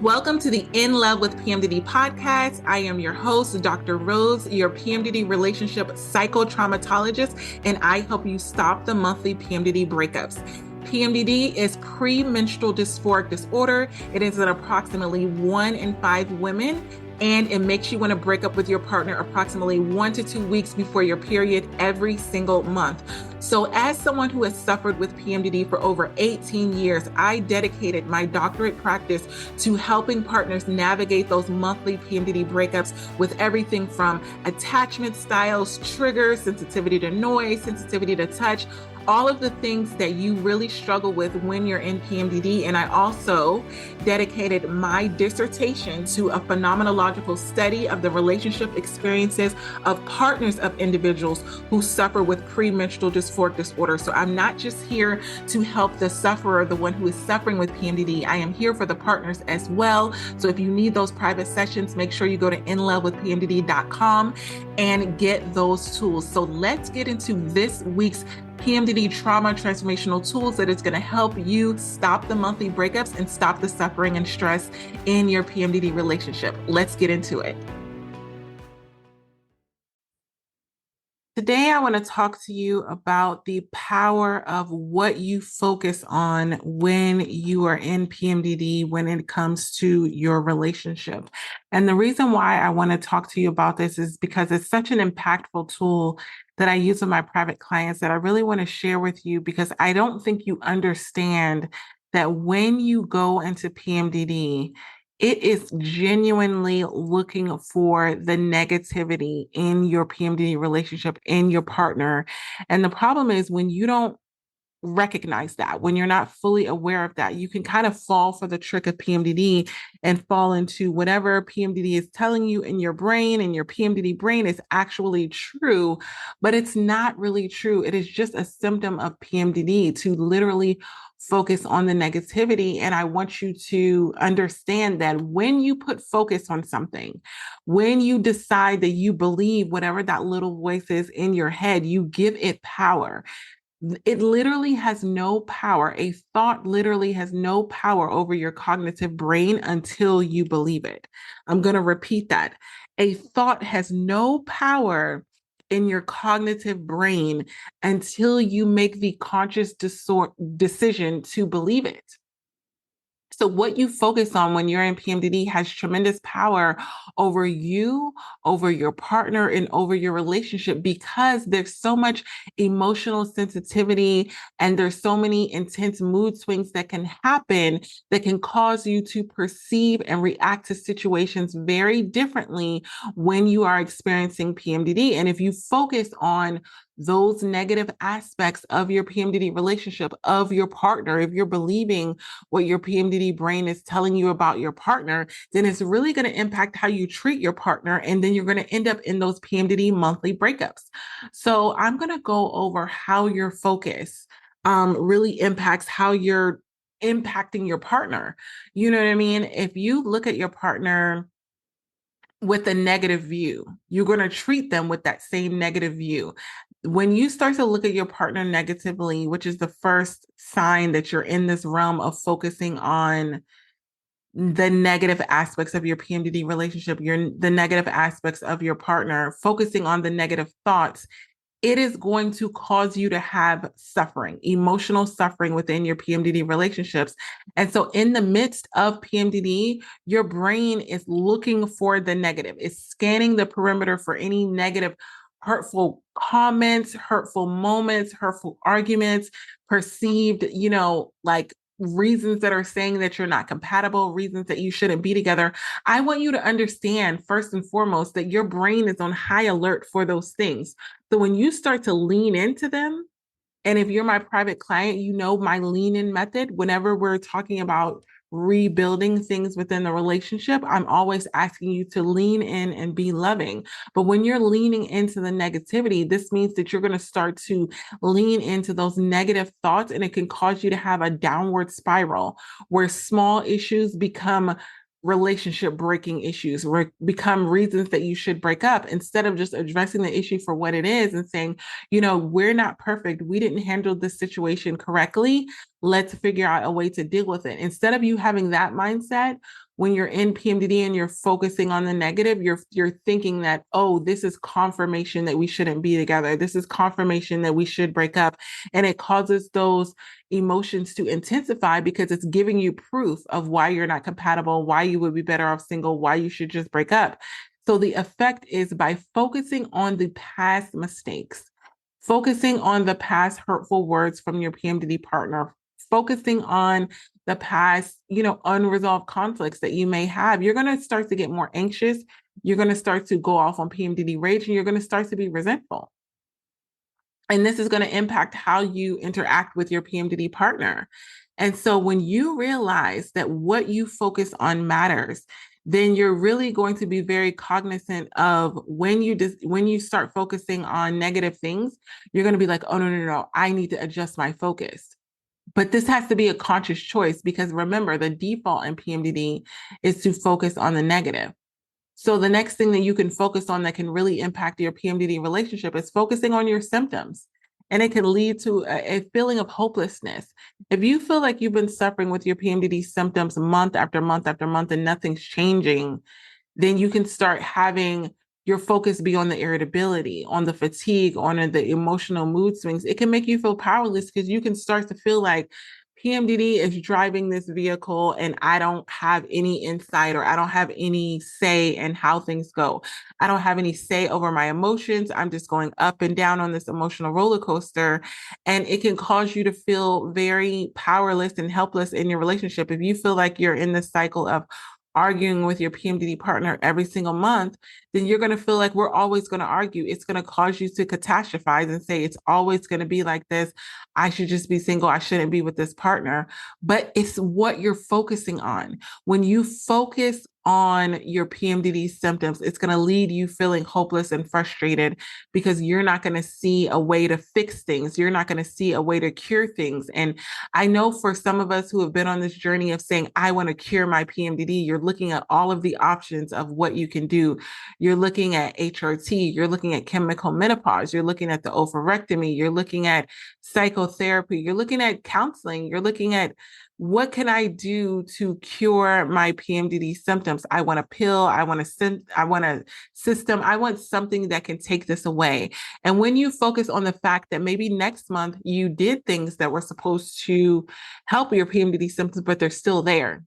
Welcome to the In Love with PMDD podcast. I am your host, Dr. Rose, your PMDD relationship psychotraumatologist, and I help you stop the monthly PMDD breakups. PMDD is premenstrual dysphoric disorder. It is in approximately 1 in 5 women, and it makes you want to break up with your partner approximately 1 to 2 weeks before your period every single month. So as someone who has suffered with PMDD for over 18 years, I dedicated my doctorate practice to helping partners navigate those monthly PMDD breakups with everything from attachment styles, triggers, sensitivity to noise, sensitivity to touch, all of the things that you really struggle with when you're in PMDD. And I also dedicated my dissertation to a phenomenological study of the relationship experiences of partners of individuals who suffer with premenstrual dysphoric disorder. So I'm not just here to help the sufferer, the one who is suffering with PMDD. I am here for the partners as well. So if you need those private sessions, make sure you go to inlovewithpmdd.com and get those tools. So let's get into this week's PMDD trauma transformational tools that is going to help you stop the monthly breakups and stop the suffering and stress in your PMDD relationship. Let's get into it. Today, I want to talk to you about the power of what you focus on when you are in PMDD when it comes to your relationship. And the reason why I want to talk to you about this is because it's such an impactful tool that I use with my private clients that I really want to share with you, because I don't think you understand that when you go into PMDD, it is genuinely looking for the negativity in your PMDD relationship, in your partner. And the problem is when you don't recognize that, when you're not fully aware of that, you can kind of fall for the trick of PMDD and fall into whatever PMDD is telling you in your brain, and your PMDD brain is actually true, but it's not really true. It is just a symptom of PMDD to literally focus on the negativity. And I want you to understand that when you put focus on something, when you decide that you believe whatever that little voice is in your head, you give it power. It literally has no power. A thought literally has no power over your cognitive brain until you believe it. I'm going to repeat that. A thought has no power in your cognitive brain until you make the conscious decision to believe it. So what you focus on when you're in PMDD has tremendous power over you, over your partner, and over your relationship, because there's so much emotional sensitivity and there's so many intense mood swings that can happen that can cause you to perceive and react to situations very differently when you are experiencing PMDD. And if you focus on those negative aspects of your PMDD relationship, of your partner, if you're believing what your PMDD brain is telling you about your partner, then it's really going to impact how you treat your partner. And then you're going to end up in those PMDD monthly breakups. So I'm going to go over how your focus really impacts how you're impacting your partner. You know what I mean? If you look at your partner with a negative view, you're going to treat them with that same negative view. When you start to look at your partner negatively, which is the first sign that you're in this realm of focusing on the negative aspects of your PMDD relationship, the negative aspects of your partner, focusing on the negative thoughts, it is going to cause you to have suffering, emotional suffering within your PMDD relationships. And so in the midst of PMDD, your brain is looking for the negative. It's scanning the perimeter for any negative, hurtful comments, hurtful moments, hurtful arguments, perceived, like reasons that are saying that you're not compatible, reasons that you shouldn't be together. I want you to understand, first and foremost, that your brain is on high alert for those things. So when you start to lean into them, and if you're my private client, you know my lean in method. Whenever we're talking about rebuilding things within the relationship, I'm always asking you to lean in and be loving. But when you're leaning into the negativity, this means that you're going to start to lean into those negative thoughts, and it can cause you to have a downward spiral where small issues become relationship breaking issues, become reasons that you should break up, instead of just addressing the issue for what it is and saying, we're not perfect. We didn't handle this situation correctly. Let's figure out a way to deal with it. Instead of you having that mindset, when you're in PMDD and you're focusing on the negative, you're thinking that, oh, this is confirmation that we shouldn't be together. This is confirmation that we should break up. And it causes those emotions to intensify because it's giving you proof of why you're not compatible, why you would be better off single, why you should just break up. So the effect is by focusing on the past mistakes, focusing on the past hurtful words from your PMDD partner, focusing on the past, unresolved conflicts that you may have, you're going to start to get more anxious. You're going to start to go off on PMDD rage, and you're going to start to be resentful. And this is going to impact how you interact with your PMDD partner. And so when you realize that what you focus on matters, then you're really going to be very cognizant of when you start focusing on negative things, you're going to be like, oh, no, I need to adjust my focus. But this has to be a conscious choice because remember, the default in PMDD is to focus on the negative. So the next thing that you can focus on that can really impact your PMDD relationship is focusing on your symptoms. And it can lead to a feeling of hopelessness. If you feel like you've been suffering with your PMDD symptoms month after month after month and nothing's changing, then you can start having your focus be on the irritability, on the fatigue, on the emotional mood swings. It can make you feel powerless because you can start to feel like PMDD is driving this vehicle and I don't have any insight or I don't have any say in how things go. I don't have any say over my emotions. I'm just going up and down on this emotional roller coaster. And it can cause you to feel very powerless and helpless in your relationship. If you feel like you're in this cycle of arguing with your PMDD partner every single month, then you're going to feel like we're always going to argue. It's going to cause you to catastrophize and say, it's always going to be like this. I should just be single. I shouldn't be with this partner. But it's what you're focusing on. When you focus on your PMDD symptoms, it's going to lead you feeling hopeless and frustrated because you're not going to see a way to fix things. You're not going to see a way to cure things. And I know for some of us who have been on this journey of saying, I want to cure my PMDD, you're looking at all of the options of what you can do. You're looking at HRT, you're looking at chemical menopause, you're looking at the ovarectomy, you're looking at psychotherapy, you're looking at counseling, you're looking at what can I do to cure my PMDD symptoms? I want a pill, I want a system, I want something that can take this away. And when you focus on the fact that maybe next month you did things that were supposed to help your PMDD symptoms, but they're still there,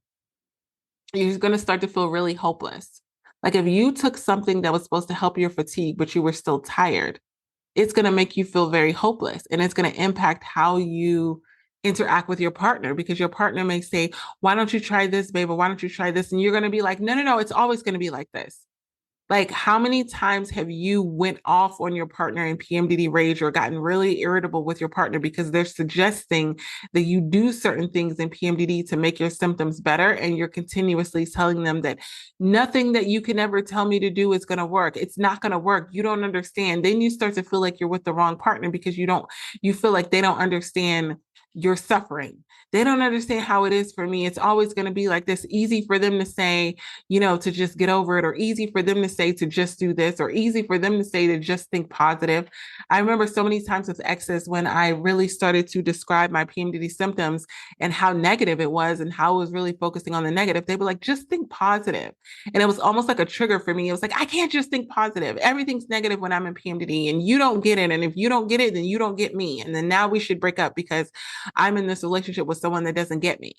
you're going to start to feel really hopeless. Like if you took something that was supposed to help your fatigue, but you were still tired, it's going to make you feel very hopeless. And it's going to impact how you interact with your partner because your partner may say, why don't you try this, babe? Or why don't you try this? And you're going to be like, no, it's always going to be like this. Like, how many times have you went off on your partner in PMDD rage or gotten really irritable with your partner because they're suggesting that you do certain things in PMDD to make your symptoms better, and you're continuously telling them that nothing that you can ever tell me to do is going to work. It's not going to work. You don't understand. Then you start to feel like you're with the wrong partner because you feel like they don't understand your suffering. They don't understand how it is for me. It's always going to be like this. Easy for them to say, to just get over it, or easy for them to say to just do this, or easy for them to say to just think positive. I remember so many times with exes when I really started to describe my PMDD symptoms and how negative it was and how I was really focusing on the negative. They were like, just think positive. And it was almost like a trigger for me. It was like, I can't just think positive. Everything's negative when I'm in PMDD and you don't get it. And if you don't get it, then you don't get me. And then now we should break up because I'm in this relationship with someone that doesn't get me.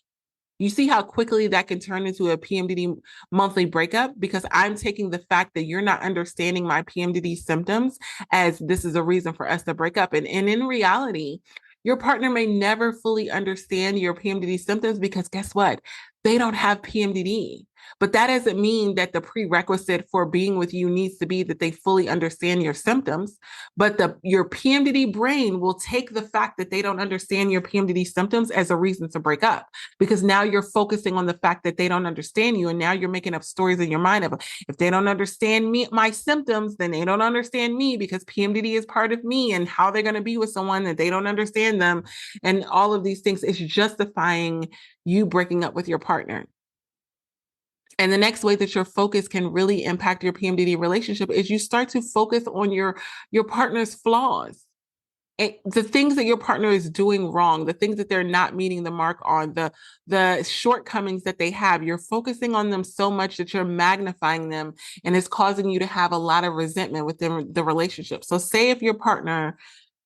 You see how quickly that can turn into a PMDD monthly breakup because I'm taking the fact that you're not understanding my PMDD symptoms as this is a reason for us to break up. And in reality, your partner may never fully understand your PMDD symptoms because guess what? They don't have PMDD. But that doesn't mean that the prerequisite for being with you needs to be that they fully understand your symptoms. But your PMDD brain will take the fact that they don't understand your PMDD symptoms as a reason to break up because now you're focusing on the fact that they don't understand you. And now you're making up stories in your mind of if they don't understand my symptoms, then they don't understand me because PMDD is part of me and how they're going to be with someone that they don't understand them. And all of these things is justifying you breaking up with your partner. And the next way that your focus can really impact your PMDD relationship is you start to focus on your partner's flaws. the things that your partner is doing wrong, the things that they're not meeting the mark on, the shortcomings that they have, you're focusing on them so much that you're magnifying them, and it's causing you to have a lot of resentment within the relationship. So say if your partner,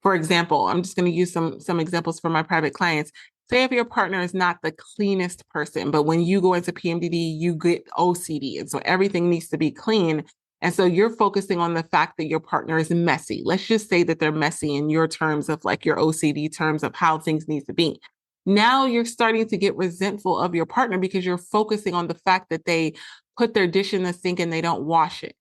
for example, I'm just going to use some examples for my private clients. Say if your partner is not the cleanest person, but when you go into PMDD, you get OCD, and so everything needs to be clean. And so you're focusing on the fact that your partner is messy. Let's just say that they're messy in your terms of like your OCD terms of how things need to be. Now you're starting to get resentful of your partner because you're focusing on the fact that they put their dish in the sink and they don't wash it,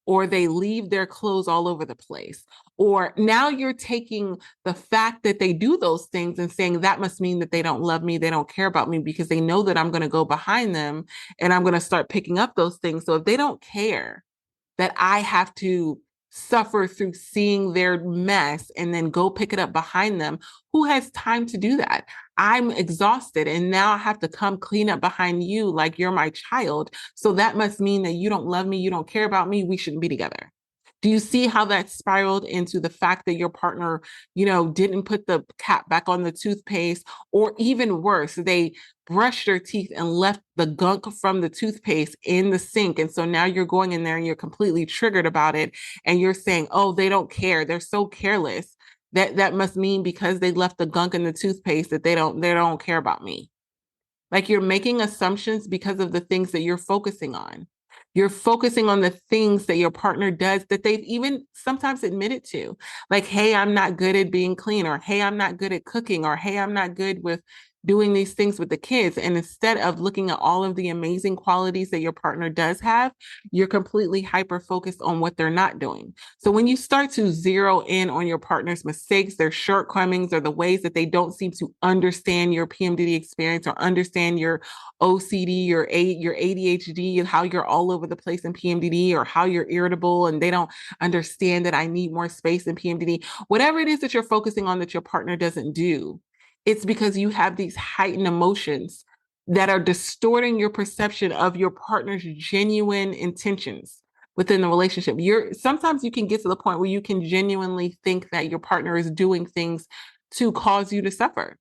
or they leave their clothes all over the place. Or now you're taking the fact that they do those things and saying that must mean that they don't love me, they don't care about me, because they know that I'm going to go behind them and I'm going to start picking up those things. So if they don't care that I have to suffer through seeing their mess and then go pick it up behind them, who has time to do that? I'm exhausted and now I have to come clean up behind you like you're my child. So that must mean that you don't love me, you don't care about me, we shouldn't be together. Do you see how that spiraled into the fact that your partner, didn't put the cap back on the toothpaste, or even worse, they brushed their teeth and left the gunk from the toothpaste in the sink. And so now you're going in there and you're completely triggered about it. And you're saying, oh, they don't care. They're so careless. That must mean because they left the gunk in the toothpaste that they don't care about me. Like you're making assumptions because of the things that you're focusing on. You're focusing on the things that your partner does that they've even sometimes admitted to. Like, hey, I'm not good at being clean, or hey, I'm not good at cooking, or hey, I'm not good with doing these things with the kids. And instead of looking at all of the amazing qualities that your partner does have, you're completely hyper focused on what they're not doing. So when you start to zero in on your partner's mistakes, their shortcomings, or the ways that they don't seem to understand your PMDD experience or understand your OCD, your ADHD, and how you're all over the place in PMDD, or how you're irritable and they don't understand that I need more space in PMDD, whatever it is that you're focusing on that your partner doesn't do, it's because you have these heightened emotions that are distorting your perception of your partner's genuine intentions within the relationship. Sometimes you can get to the point where you can genuinely think that your partner is doing things to cause you to suffer.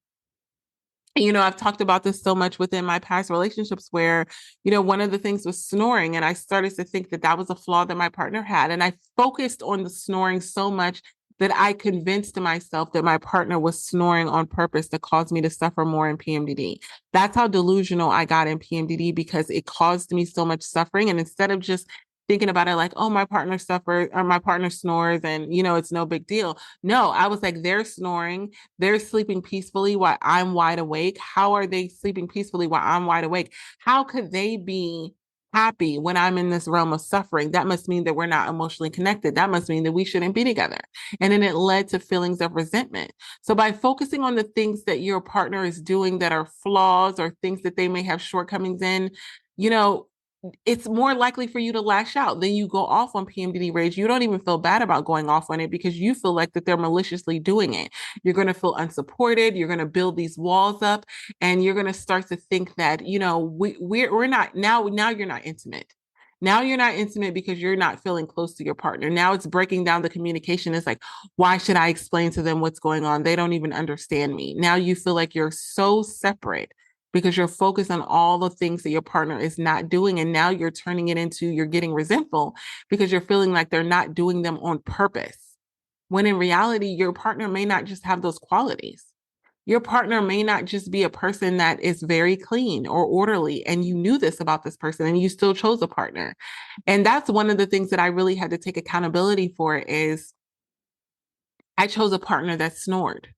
I've talked about this so much within my past relationships where, one of the things was snoring. And I started to think that that was a flaw that my partner had. And I focused on the snoring so much that I convinced myself that my partner was snoring on purpose to cause me to suffer more in PMDD. That's how delusional I got in PMDD, because it caused me so much suffering. And instead of just thinking about it like, oh, my partner suffers or my partner snores and, it's no big deal. No, I was like, they're snoring. They're sleeping peacefully while I'm wide awake. How are they sleeping peacefully while I'm wide awake? How could they be happy when I'm in this realm of suffering? That must mean that we're not emotionally connected. That must mean that we shouldn't be together. And then it led to feelings of resentment. So by focusing on the things that your partner is doing that are flaws, or things that they may have shortcomings in, you know, it's more likely for you to lash out. Then you go off on PMDD rage. You don't even feel bad about going off on it because you feel like that they're maliciously doing it. You're going to feel unsupported. You're going to build these walls up, and you're going to start to think that, we're not now you're not intimate. Now you're not intimate because you're not feeling close to your partner. Now it's breaking down the communication. It's like, why should I explain to them what's going on? They don't even understand me. Now you feel like you're so separate because you're focused on all the things that your partner is not doing. And now you're turning it into, you're getting resentful because you're feeling like they're not doing them on purpose. When in reality, your partner may not just have those qualities. Your partner may not just be a person that is very clean or orderly, and you knew this about this person and you still chose a partner. And that's one of the things that I really had to take accountability for is I chose a partner that snored.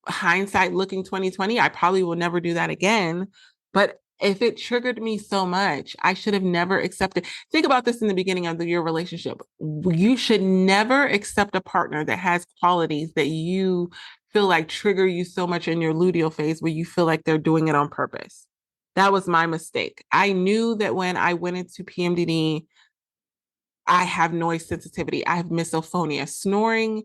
Hindsight looking 2020, I probably will never do that again. But if it triggered me so much, I should have never accepted. Think about this in the beginning of your relationship. You should never accept a partner that has qualities that you feel like trigger you so much in your luteal phase where you feel like they're doing it on purpose. That was my mistake. I knew that when I went into PMDD, I have noise sensitivity. I have misophonia. Snoring,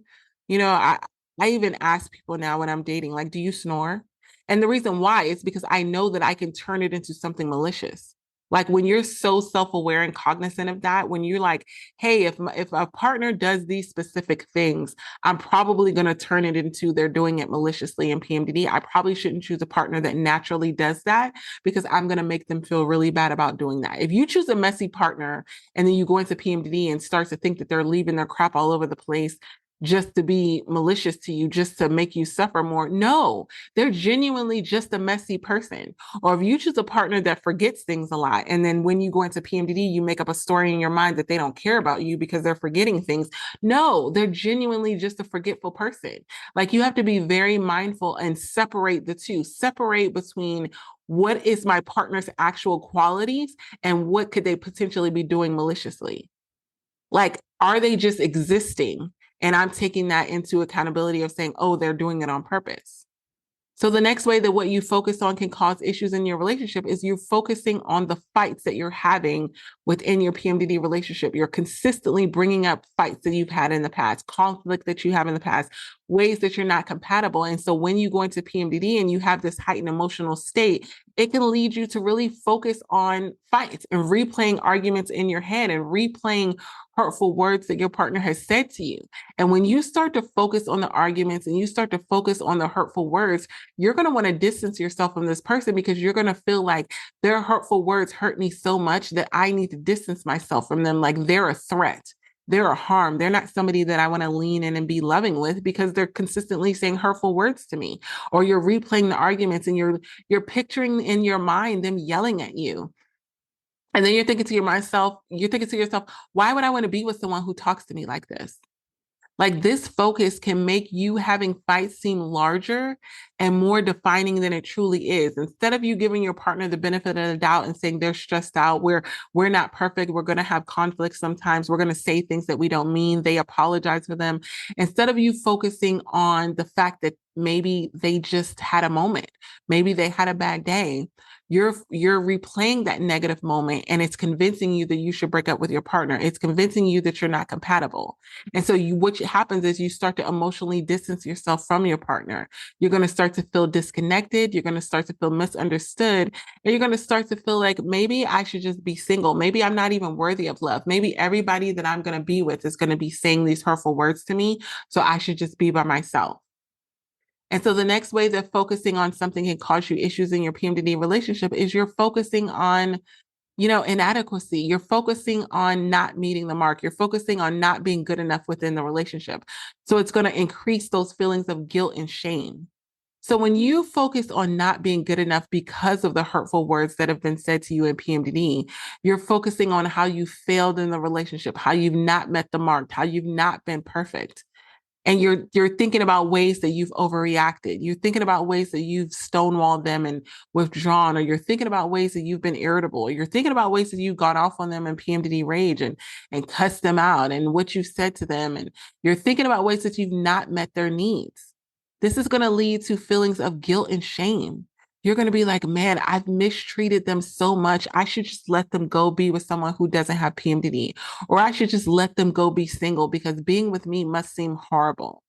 I even ask people now when I'm dating, like, do you snore? And the reason why is because I know that I can turn it into something malicious. Like when you're so self-aware and cognizant of that, when you're like, hey, if a partner does these specific things, I'm probably going to turn it into they're doing it maliciously in PMDD. I probably shouldn't choose a partner that naturally does that because I'm going to make them feel really bad about doing that. If you choose a messy partner and then you go into PMDD and start to think that they're leaving their crap all over the place just to be malicious to you, just to make you suffer more. No, they're genuinely just a messy person. Or if you choose a partner that forgets things a lot, and then when you go into PMDD, you make up a story in your mind that they don't care about you because they're forgetting things. No, they're genuinely just a forgetful person. Like you have to be very mindful and separate the two, separate between what is my partner's actual qualities and what could they potentially be doing maliciously. Like, are they just existing? And I'm taking that into accountability of saying, oh, they're doing it on purpose. So the next way that what you focus on can cause issues in your relationship is you're focusing on the fights that you're having within your PMDD relationship. You're consistently bringing up fights that you've had in the past, conflict that you have in the past, ways that you're not compatible. And so when you go into PMDD and you have this heightened emotional state, it can lead you to really focus on fights and replaying arguments in your head and replaying hurtful words that your partner has said to you. And when you start to focus on the arguments and you start to focus on the hurtful words, you're going to want to distance yourself from this person because you're going to feel like their hurtful words hurt me so much that I need to distance myself from them. Like they're a threat. They're a harm. They're not somebody that I want to lean in and be loving with because they're consistently saying hurtful words to me. Or you're replaying the arguments and you're picturing in your mind them yelling at you. And then you're thinking to yourself, why would I want to be with someone who talks to me like this? Like this focus can make you having fights seem larger and more defining than it truly is. Instead of you giving your partner the benefit of the doubt and saying they're stressed out, we're not perfect, we're going to have conflicts sometimes, we're going to say things that we don't mean, they apologize for them. Instead of you focusing on the fact that maybe they just had a moment, maybe they had a bad day, you're replaying that negative moment and it's convincing you that you should break up with your partner. It's convincing you that you're not compatible. And so what happens is you start to emotionally distance yourself from your partner. You're going to start to feel disconnected. You're going to start to feel misunderstood. And you're going to start to feel like maybe I should just be single. Maybe I'm not even worthy of love. Maybe everybody that I'm going to be with is going to be saying these hurtful words to me. So I should just be by myself. And so the next way that focusing on something can cause you issues in your PMDD relationship is you're focusing on inadequacy. You're focusing on not meeting the mark. You're focusing on not being good enough within the relationship. So it's going to increase those feelings of guilt and shame. So when you focus on not being good enough because of the hurtful words that have been said to you in PMDD, you're focusing on how you failed in the relationship, how you've not met the mark, how you've not been perfect. And you're thinking about ways that you've overreacted. You're thinking about ways that you've stonewalled them and withdrawn, or you're thinking about ways that you've been irritable, or you're thinking about ways that you've gone off on them in PMDD rage and cussed them out and what you've said to them. And you're thinking about ways that you've not met their needs. This is going to lead to feelings of guilt and shame. You're going to be like, man, I've mistreated them so much. I should just let them go be with someone who doesn't have PMDD, or I should just let them go be single because being with me must seem horrible.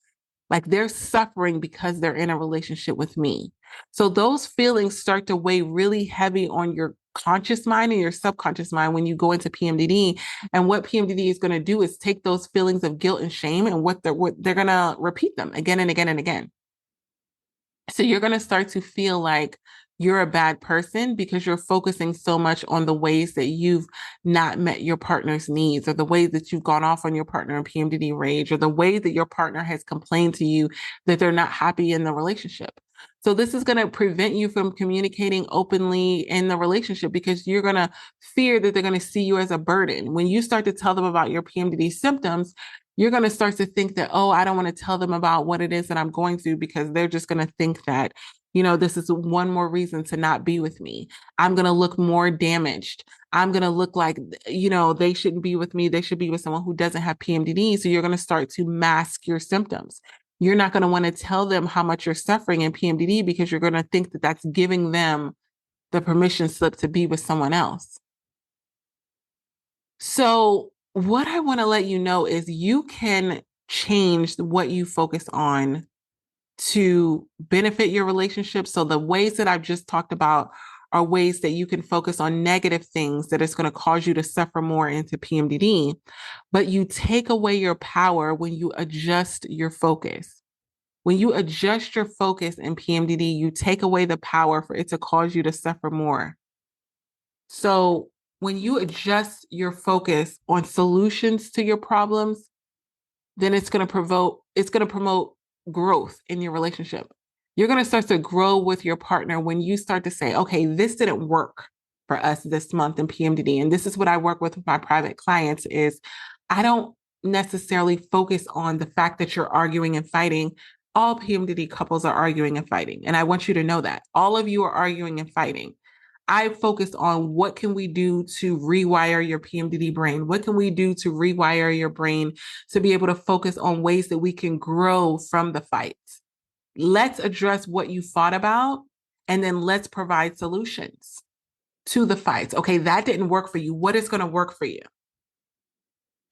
Like they're suffering because they're in a relationship with me. So those feelings start to weigh really heavy on your conscious mind and your subconscious mind when you go into PMDD. And what PMDD is going to do is take those feelings of guilt and shame and what they're going to repeat them again and again and again. So you're going to start to feel like you're a bad person because you're focusing so much on the ways that you've not met your partner's needs, or the ways that you've gone off on your partner in PMDD rage, or the way that your partner has complained to you that they're not happy in the relationship. So this is going to prevent you from communicating openly in the relationship because you're going to fear that they're going to see you as a burden. When you start to tell them about your PMDD symptoms, you're going to start to think that, oh, I don't want to tell them about what it is that I'm going through because they're just going to think that, this is one more reason to not be with me. I'm going to look more damaged. I'm going to look like, they shouldn't be with me. They should be with someone who doesn't have PMDD. So you're going to start to mask your symptoms. You're not going to want to tell them how much you're suffering in PMDD because you're going to think that that's giving them the permission slip to be with someone else. So what I want to let you know is you can change what you focus on to benefit your relationship. So the ways that I've just talked about are ways that you can focus on negative things that is going to cause you to suffer more into PMDD. But you take away your power when you adjust your focus. When you adjust your focus in PMDD, you take away the power for it to cause you to suffer more. So when you adjust your focus on solutions to your problems, then it's going to promote growth in your relationship. You're going to start to grow with your partner when you start to say, okay, this didn't work for us this month in PMDD. And this is what I work with my private clients is I don't necessarily focus on the fact that you're arguing and fighting. All PMDD couples are arguing and fighting. And I want you to know that all of you are arguing and fighting. I focus on what can we do to rewire your PMDD brain? What can we do to rewire your brain to be able to focus on ways that we can grow from the fights? Let's address what you fought about, and then let's provide solutions to the fights. Okay, that didn't work for you. What is going to work for you?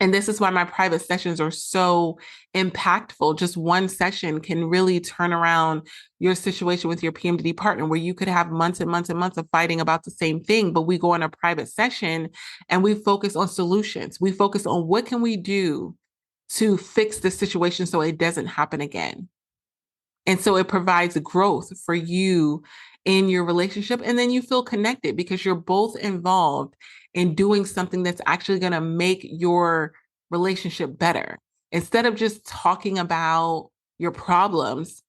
And this is why my private sessions are so impactful. Just one session can really turn around your situation with your PMDD partner, where you could have months and months and months of fighting about the same thing, but we go on a private session and we focus on solutions. We focus on what can we do to fix the situation so it doesn't happen again. And so it provides growth for you in your relationship. And then you feel connected because you're both involved in doing something that's actually going to make your relationship better. Instead of just talking about your problems,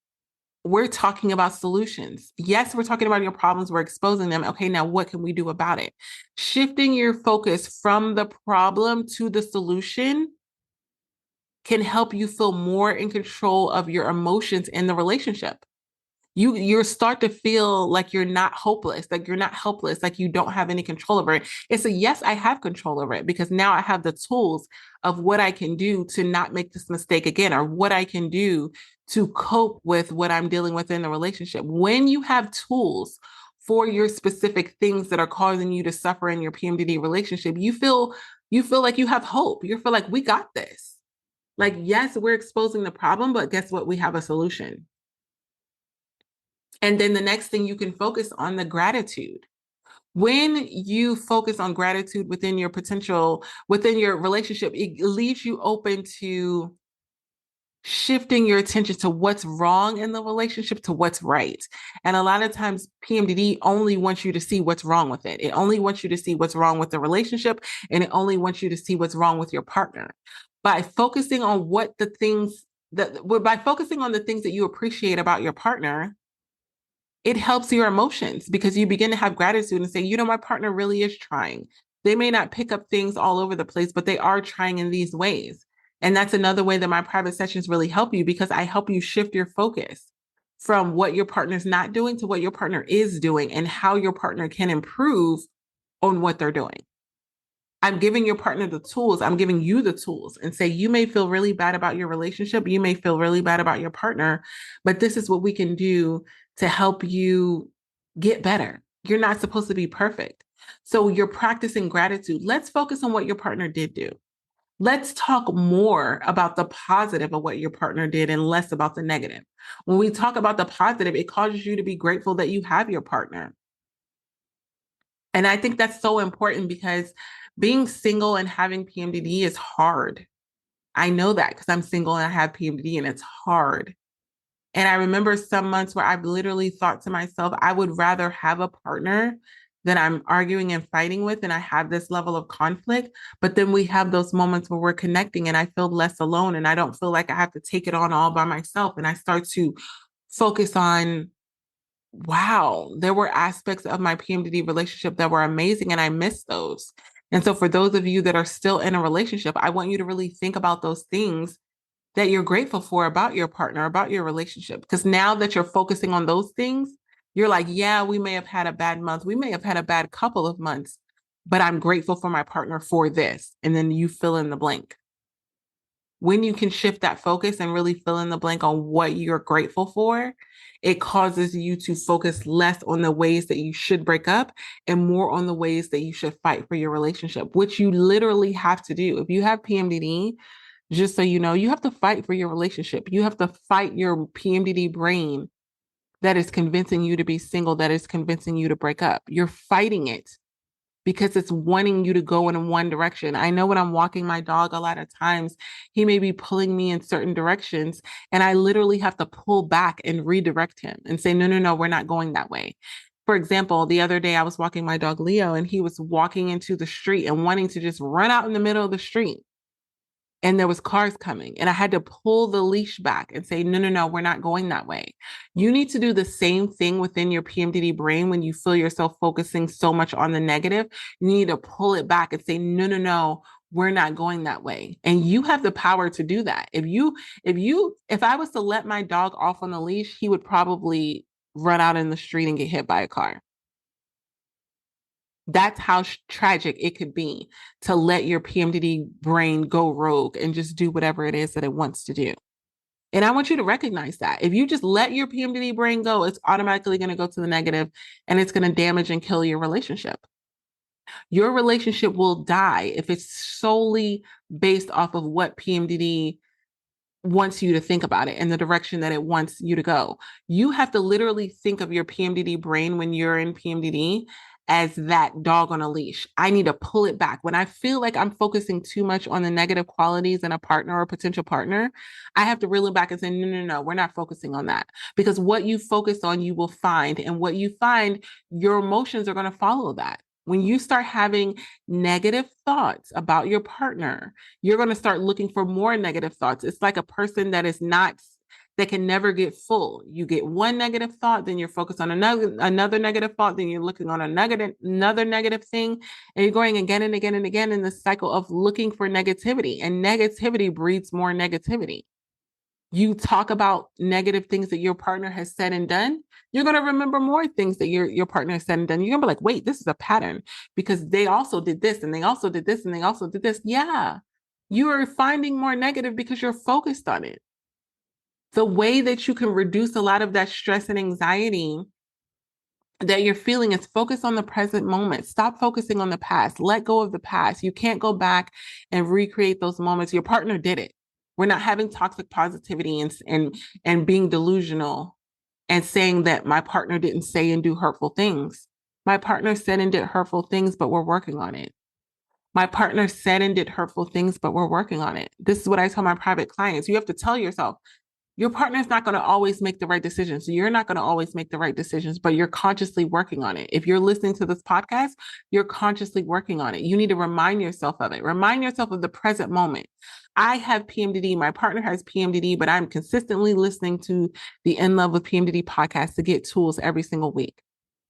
we're talking about solutions. Yes, we're talking about your problems. We're exposing them. Okay, now what can we do about it? Shifting your focus from the problem to the solution can help you feel more in control of your emotions in the relationship. You start to feel like you're not hopeless, like you're not helpless, like you don't have any control over it. It's a yes, I have control over it because now I have the tools of what I can do to not make this mistake again, or what I can do to cope with what I'm dealing with in the relationship. When you have tools for your specific things that are causing you to suffer in your PMDD relationship, you feel like you have hope. You feel like we got this. Like, yes, we're exposing the problem, but guess what? We have a solution. And then the next thing you can focus on the gratitude. When you focus on gratitude within your relationship, it leaves you open to shifting your attention to what's wrong in the relationship to what's right. And a lot of times PMDD only wants you to see what's wrong with it. It only wants you to see what's wrong with the relationship, and it only wants you to see what's wrong with your partner. By focusing on by focusing on the things that you appreciate about your partner, it helps your emotions because you begin to have gratitude and say, you know, my partner really is trying. They may not pick up things all over the place, but they are trying in these ways. And that's another way that my private sessions really help you, because I help you shift your focus from what your partner's not doing to what your partner is doing and how your partner can improve on what they're doing. I'm giving your partner the tools. I'm giving you the tools, and say, you may feel really bad about your relationship. You may feel really bad about your partner, but this is what we can do to help you get better. You're not supposed to be perfect. So you're practicing gratitude. Let's focus on what your partner did do. Let's talk more about the positive of what your partner did and less about the negative. When we talk about the positive, it causes you to be grateful that you have your partner. And I think that's so important because being single and having PMDD is hard. I know that because I'm single and I have PMDD, and it's hard. And I remember some months where I've literally thought to myself, I would rather have a partner that I'm arguing and fighting with, and I have this level of conflict. But then we have those moments where we're connecting and I feel less alone, and I don't feel like I have to take it on all by myself. And I start to focus on, wow, there were aspects of my PMDD relationship that were amazing, and I miss those. And so for those of you that are still in a relationship, I want you to really think about those things that you're grateful for about your partner, about your relationship. Because now that you're focusing on those things, you're like, yeah, we may have had a bad month. We may have had a bad couple of months, but I'm grateful for my partner for this. And then you fill in the blank. When you can shift that focus and really fill in the blank on what you're grateful for, it causes you to focus less on the ways that you should break up and more on the ways that you should fight for your relationship, which you literally have to do. If you have PMDD, just so you know, you have to fight for your relationship. You have to fight your PMDD brain that is convincing you to be single, that is convincing you to break up. You're fighting it because it's wanting you to go in one direction. I know when I'm walking my dog, a lot of times he may be pulling me in certain directions, and I literally have to pull back and redirect him and say, no, no, no, we're not going that way. For example, the other day I was walking my dog Leo, and he was walking into the street and wanting to just run out in the middle of the street, and there was cars coming, and I had to pull the leash back and say, no, no, no, we're not going that way. You need to do the same thing within your PMDD brain. When you feel yourself focusing so much on the negative, you need to pull it back and say, no, no, no, we're not going that way. And you have the power to do that. If I was to let my dog off on the leash, he would probably run out in the street and get hit by a car. That's how tragic it could be to let your PMDD brain go rogue and just do whatever it is that it wants to do. And I want you to recognize that. If you just let your PMDD brain go, it's automatically going to go to the negative, and it's going to damage and kill your relationship. Your relationship will die if it's solely based off of what PMDD wants you to think about it and the direction that it wants you to go. You have to literally think of your PMDD brain when you're in PMDD as that dog on a leash. I need to pull it back. When I feel like I'm focusing too much on the negative qualities in a partner or a potential partner, I have to reel it back and say, no, no, no, we're not focusing on that. Because what you focus on, you will find. And what you find, your emotions are going to follow that. When you start having negative thoughts about your partner, you're going to start looking for more negative thoughts. It's like a person that can never get full. You get one negative thought, then you're focused on another negative thought, then you're looking on another negative thing, and you're going again and again and again in the cycle of looking for negativity. And negativity breeds more negativity. You talk about negative things that your partner has said and done, you're going to remember more things that your partner has said and done. You're going to be like, wait, this is a pattern because they also did this and they also did this and they also did this. Yeah. You are finding more negative because you're focused on it. The way that you can reduce a lot of that stress and anxiety that you're feeling is focus on the present moment. Stop focusing on the past. Let go of the past. You can't go back and recreate those moments. Your partner did it. We're not having toxic positivity and being delusional and saying that my partner didn't say and do hurtful things. My partner said and did hurtful things, but we're working on it. My partner said and did hurtful things, but we're working on it. This is what I tell my private clients. You have to tell yourself, your partner's not going to always make the right decisions. So you're not going to always make the right decisions, but you're consciously working on it. If you're listening to this podcast, you're consciously working on it. You need to remind yourself of it. Remind yourself of the present moment. I have PMDD. My partner has PMDD, but I'm consistently listening to the In Love with PMDD podcast to get tools every single week.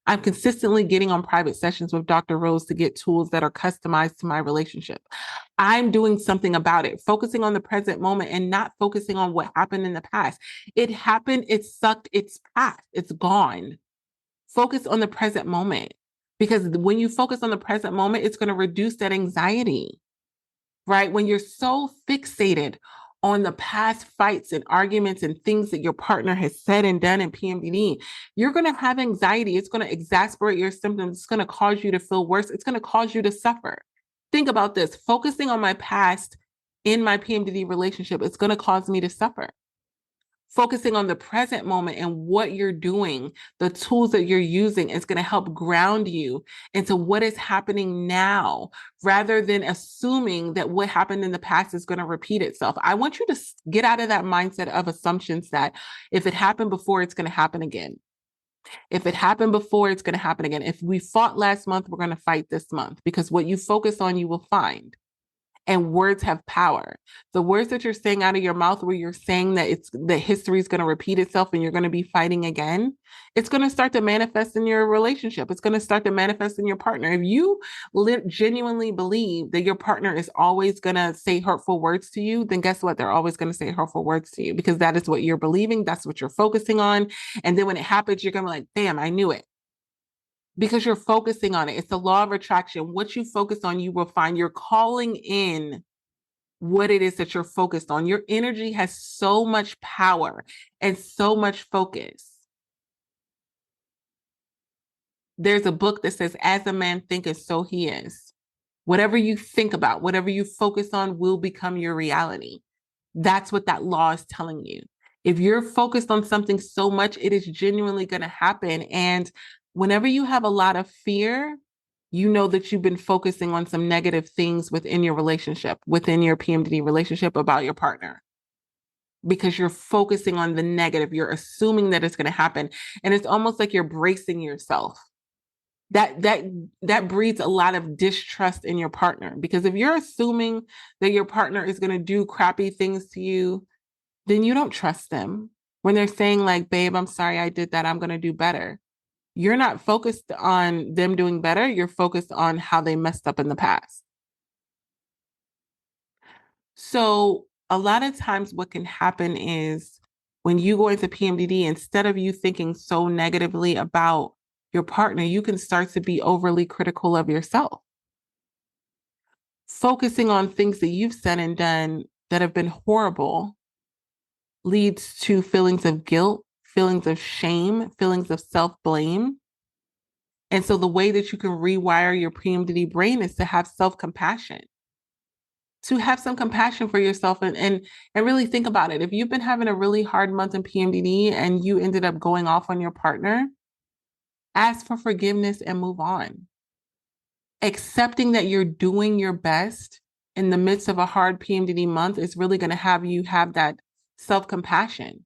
I'm consistently getting on private sessions with Dr. Rose to get tools that are customized to my relationship. I'm doing something about it, focusing on the present moment and not focusing on what happened in the past. It happened, it sucked, it's past, it's gone. Focus on the present moment because when you focus on the present moment, it's going to reduce that anxiety, right? When you're so fixated on the past fights and arguments and things that your partner has said and done in PMDD, you're going to have anxiety. It's going to exacerbate your symptoms. It's going to cause you to feel worse. It's going to cause you to suffer. Think about this. Focusing on my past in my PMDD relationship, it's going to cause me to suffer. Focusing on the present moment and what you're doing, the tools that you're using is going to help ground you into what is happening now, rather than assuming that what happened in the past is going to repeat itself. I want you to get out of that mindset of assumptions that if it happened before, it's going to happen again. If it happened before, it's going to happen again. If we fought last month, we're going to fight this month, because what you focus on, you will find. And words have power. The words that you're saying out of your mouth, where you're saying that history is going to repeat itself and you're going to be fighting again, it's going to start to manifest in your relationship. It's going to start to manifest in your partner. If you genuinely believe that your partner is always going to say hurtful words to you, then guess what? They're always going to say hurtful words to you, because that is what you're believing. That's what you're focusing on. And then when it happens, you're going to be like, damn, I knew it. Because you're focusing on it. It's the law of attraction. What you focus on, you will find. You're calling in what it is that you're focused on. Your energy has so much power and so much focus. There's a book that says, as a man thinketh, so he is. Whatever you think about, whatever you focus on will become your reality. That's what that law is telling you. If you're focused on something so much, it is genuinely going to happen. And whenever you have a lot of fear, you know that you've been focusing on some negative things within your relationship, within your PMDD relationship about your partner, because you're focusing on the negative. You're assuming that it's going to happen. And it's almost like you're bracing yourself. That breeds a lot of distrust in your partner, because if you're assuming that your partner is going to do crappy things to you, then you don't trust them. When they're saying like, babe, I'm sorry I did that, I'm going to do better. You're not focused on them doing better. You're focused on how they messed up in the past. So a lot of times what can happen is when you go into PMDD, instead of you thinking so negatively about your partner, you can start to be overly critical of yourself, focusing on things that you've said and done that have been horrible leads to feelings of guilt, feelings of shame, feelings of self-blame. And so the way that you can rewire your PMDD brain is to have self-compassion, to have some compassion for yourself, and really think about it. If you've been having a really hard month in PMDD and you ended up going off on your partner, ask for forgiveness and move on. Accepting that you're doing your best in the midst of a hard PMDD month is really going to have you have that self-compassion.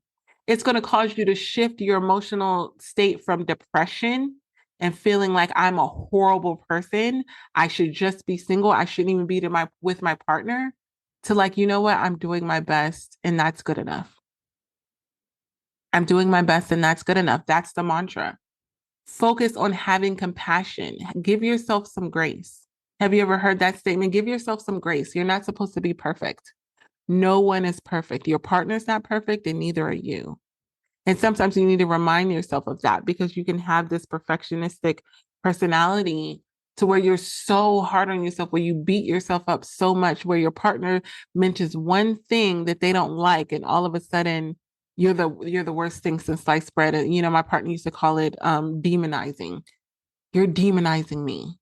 It's going to cause you to shift your emotional state from depression and feeling like I'm a horrible person, I should just be single, I shouldn't even be with my partner, to like, you know what, I'm doing my best and that's good enough. I'm doing my best and that's good enough. That's the mantra. Focus on having compassion. Give yourself some grace. Have you ever heard that statement? Give yourself some grace. You're not supposed to be perfect. No one is perfect. Your partner's not perfect, and neither are you. And sometimes you need to remind yourself of that, because you can have this perfectionistic personality to where you're so hard on yourself, where you beat yourself up so much, where your partner mentions one thing that they don't like, and all of a sudden you're the worst thing since sliced bread. And my partner used to call it demonizing. You're demonizing me.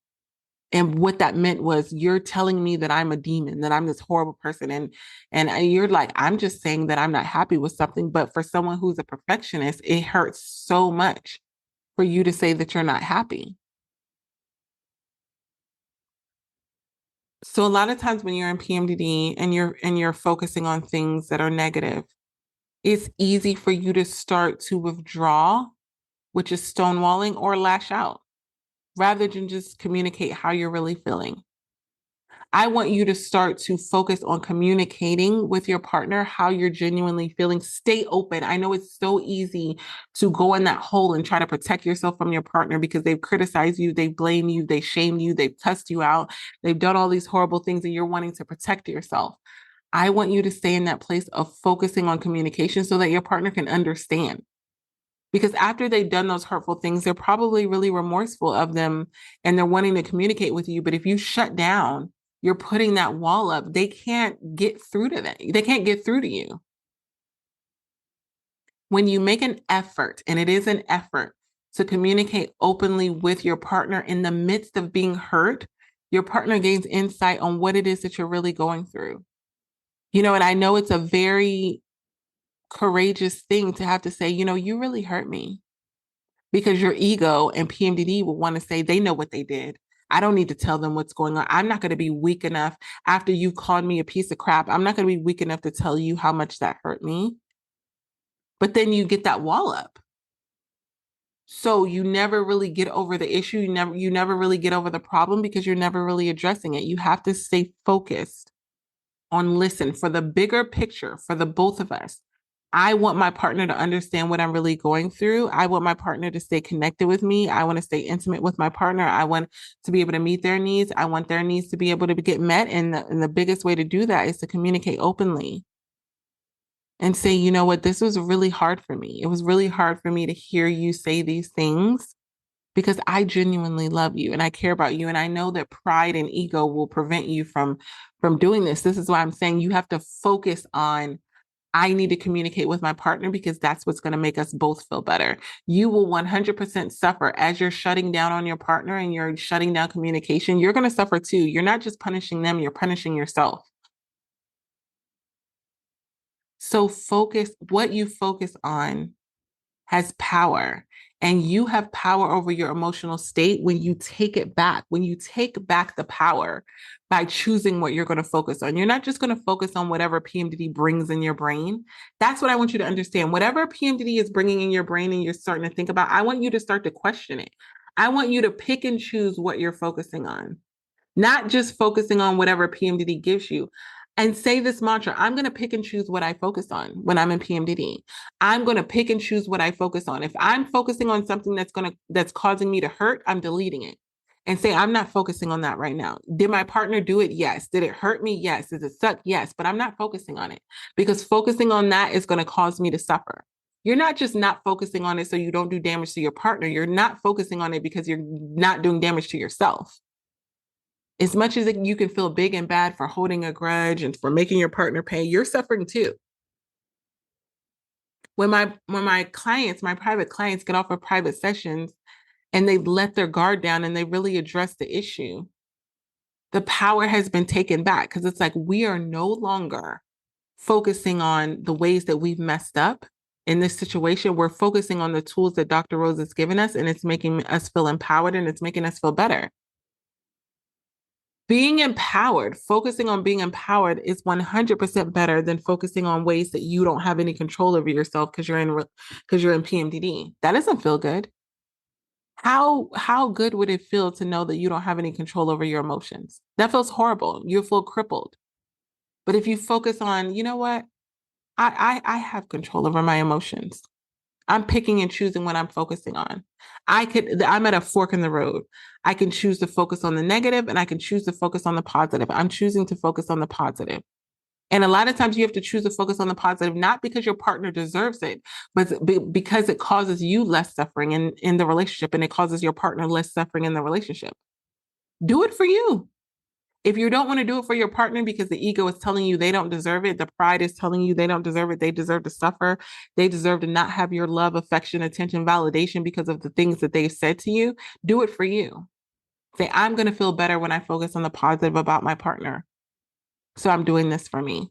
And what that meant was, you're telling me that I'm a demon, that I'm this horrible person. And you're like, I'm just saying that I'm not happy with something. But for someone who's a perfectionist, it hurts so much for you to say that you're not happy. So a lot of times when you're in PMDD and you're focusing on things that are negative, it's easy for you to start to withdraw, which is stonewalling, or lash out, rather than just communicate how you're really feeling. I want you to start to focus on communicating with your partner how you're genuinely feeling. Stay open. I know it's so easy to go in that hole and try to protect yourself from your partner because they've criticized you, they blame you, they shame you, they've cussed you out, they've done all these horrible things, and you're wanting to protect yourself. I want you to stay in that place of focusing on communication so that your partner can understand. Because after they've done those hurtful things, they're probably really remorseful of them and they're wanting to communicate with you. But if you shut down, you're putting that wall up. They can't get through to them. They can't get through to you. When you make an effort, and it is an effort, to communicate openly with your partner in the midst of being hurt, your partner gains insight on what it is that you're really going through. And I know it's a very courageous thing to have to say, you really hurt me. Because your ego and PMDD will want to say they know what they did. I don't need to tell them what's going on. I'm not going to be weak enough after you called me a piece of crap. I'm not going to be weak enough to tell you how much that hurt me. But then you get that wall up. So you never really get over the issue. You never really get over the problem because you're never really addressing it. You have to stay focused on listen for the bigger picture for the both of us. I want my partner to understand what I'm really going through. I want my partner to stay connected with me. I want to stay intimate with my partner. I want to be able to meet their needs. I want their needs to be able to get met. And the biggest way to do that is to communicate openly and say, you know what, this was really hard for me. It was really hard for me to hear you say these things because I genuinely love you and I care about you. And I know that pride and ego will prevent you from doing this. This is why I'm saying you have to focus on, I need to communicate with my partner because that's what's going to make us both feel better. You will 100% suffer as you're shutting down on your partner and you're shutting down communication. You're going to suffer too. You're not just punishing them, you're punishing yourself. So what you focus on has power. And you have power over your emotional state when you take it back, when you take back the power by choosing what you're going to focus on. You're not just going to focus on whatever PMDD brings in your brain. That's what I want you to understand. Whatever PMDD is bringing in your brain and you're starting to think about, I want you to start to question it. I want you to pick and choose what you're focusing on, not just focusing on whatever PMDD gives you. And say this mantra, I'm going to pick and choose what I focus on when I'm in PMDD. I'm going to pick and choose what I focus on. If I'm focusing on something that's causing me to hurt, I'm deleting it and say, I'm not focusing on that right now. Did my partner do it? Yes. Did it hurt me? Yes. Does it suck? Yes. But I'm not focusing on it because focusing on that is going to cause me to suffer. You're not just not focusing on it so you don't do damage to your partner. You're not focusing on it because you're not doing damage to yourself. As much as you can feel big and bad for holding a grudge and for making your partner pay, you're suffering too. When my clients, my private clients get off of private sessions and they let their guard down and they really address the issue, the power has been taken back because it's like we are no longer focusing on the ways that we've messed up in this situation. We're focusing on the tools that Dr. Rose has given us, and it's making us feel empowered and it's making us feel better. Being empowered, focusing on being empowered is 100% better than focusing on ways that you don't have any control over yourself because you're in PMDD. That doesn't feel good. How good would it feel to know that you don't have any control over your emotions? That feels horrible. You feel crippled. But if you focus on, you know what? I have control over my emotions. I'm picking and choosing what I'm focusing on. I'm at a fork in the road. I can choose to focus on the negative and I can choose to focus on the positive. I'm choosing to focus on the positive. And a lot of times you have to choose to focus on the positive, not because your partner deserves it, but because it causes you less suffering in the relationship and it causes your partner less suffering in the relationship. Do it for you. If you don't want to do it for your partner because the ego is telling you they don't deserve it, the pride is telling you they don't deserve it, they deserve to suffer, they deserve to not have your love, affection, attention, validation because of the things that they've said to you, do it for you. Say, I'm going to feel better when I focus on the positive about my partner. So I'm doing this for me.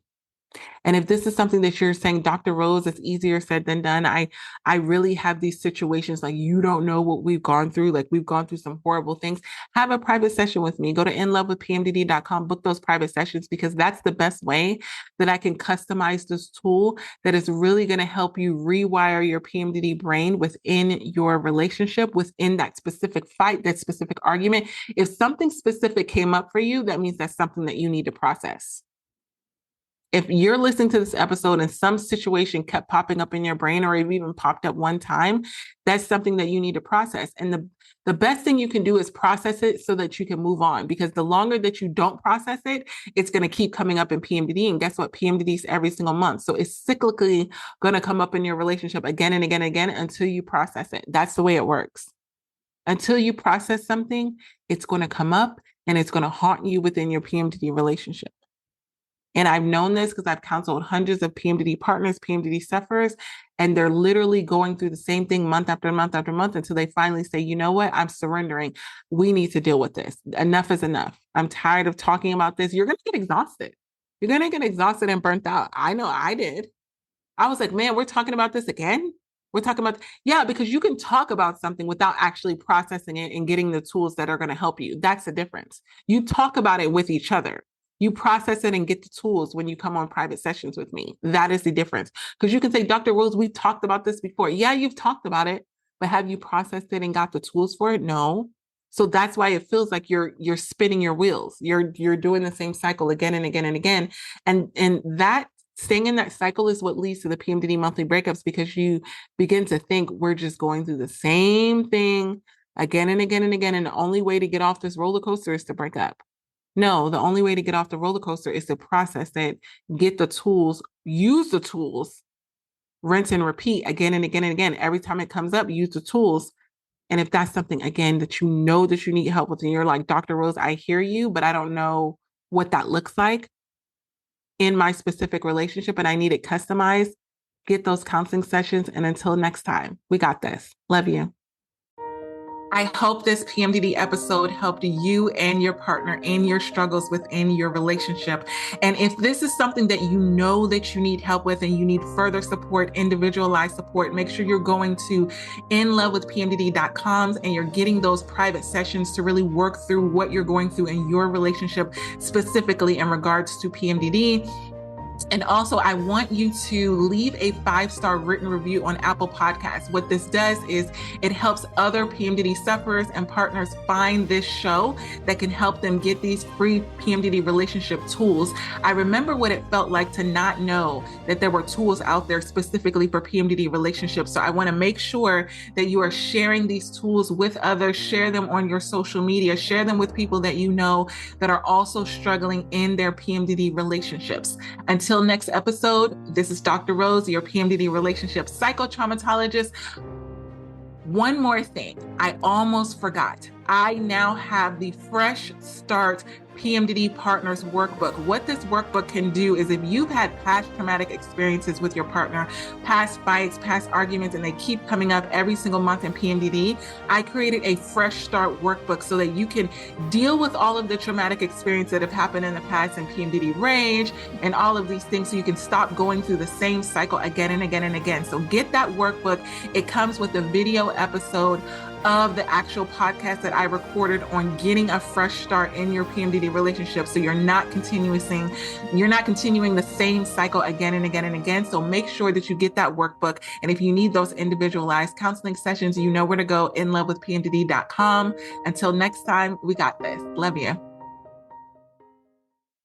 And if this is something that you're saying, Dr. Rose, it's easier said than done. I really have these situations like you don't know what we've gone through. Like we've gone through some horrible things. Have a private session with me. Go to inlovewithpmdd.com, book those private sessions because that's the best way that I can customize this tool that is really going to help you rewire your PMDD brain within your relationship, within that specific fight, that specific argument. If something specific came up for you, that means that's something that you need to process. If you're listening to this episode and some situation kept popping up in your brain or it even popped up one time, that's something that you need to process. And the best thing you can do is process it so that you can move on. Because the longer that you don't process it, it's going to keep coming up in PMDD. And guess what? PMDD is every single month. So it's cyclically going to come up in your relationship again and again and again until you process it. That's the way it works. Until you process something, it's going to come up and it's going to haunt you within your PMDD relationship. And I've known this because I've counseled hundreds of PMDD partners, PMDD sufferers, and they're literally going through the same thing month after month after month until they finally say, you know what, I'm surrendering. We need to deal with this. Enough is enough. I'm tired of talking about this. You're going to get exhausted. You're going to get exhausted and burnt out. I know I did. I was like, man, we're talking about this again. We're talking about, yeah, because you can talk about something without actually processing it and getting the tools that are going to help you. That's the difference. You talk about it with each other. You process it and get the tools when you come on private sessions with me. That is the difference. Because you can say, Dr. Rose, we've talked about this before. Yeah, you've talked about it, but have you processed it and got the tools for it? No. So that's why it feels like you're spinning your wheels. You're doing the same cycle again and again and again. And that staying in that cycle is what leads to the PMDD monthly breakups because you begin to think we're just going through the same thing again and again and again. And the only way to get off this roller coaster is to break up. No, the only way to get off the roller coaster is to process it, get the tools, use the tools, rinse and repeat again and again and again. Every time it comes up, use the tools. And if that's something, again, that you know that you need help with, and you're like, Dr. Rose, I hear you, but I don't know what that looks like in my specific relationship and I need it customized, get those counseling sessions. And until next time, we got this. Love you. I hope this PMDD episode helped you and your partner in your struggles within your relationship. And if this is something that you know that you need help with and you need further support, individualized support, make sure you're going to inlovewithpmdd.com and you're getting those private sessions to really work through what you're going through in your relationship, specifically in regards to PMDD. And also, I want you to leave a 5-star written review on Apple Podcasts. What this does is it helps other PMDD sufferers and partners find this show that can help them get these free PMDD relationship tools. I remember what it felt like to not know that there were tools out there specifically for PMDD relationships. So I want to make sure that you are sharing these tools with others, share them on your social media, share them with people that you know that are also struggling in their PMDD relationships. Until next episode, this is Dr. Rose, your PMDD relationship psychotraumatologist. One more thing, I almost forgot. I now have the Fresh Start PMDD Partners Workbook. What this workbook can do is if you've had past traumatic experiences with your partner, past fights, past arguments, and they keep coming up every single month in PMDD, I created a Fresh Start Workbook so that you can deal with all of the traumatic experiences that have happened in the past in PMDD rage and all of these things so you can stop going through the same cycle again and again and again. So get that workbook. It comes with a video episode of the actual podcast that I recorded on getting a fresh start in your PMDD relationship. So you're not continuing the same cycle again and again and again. So make sure that you get that workbook. And if you need those individualized counseling sessions, you know where to go, inlovewithpmdd.com. Until next time, we got this. Love you.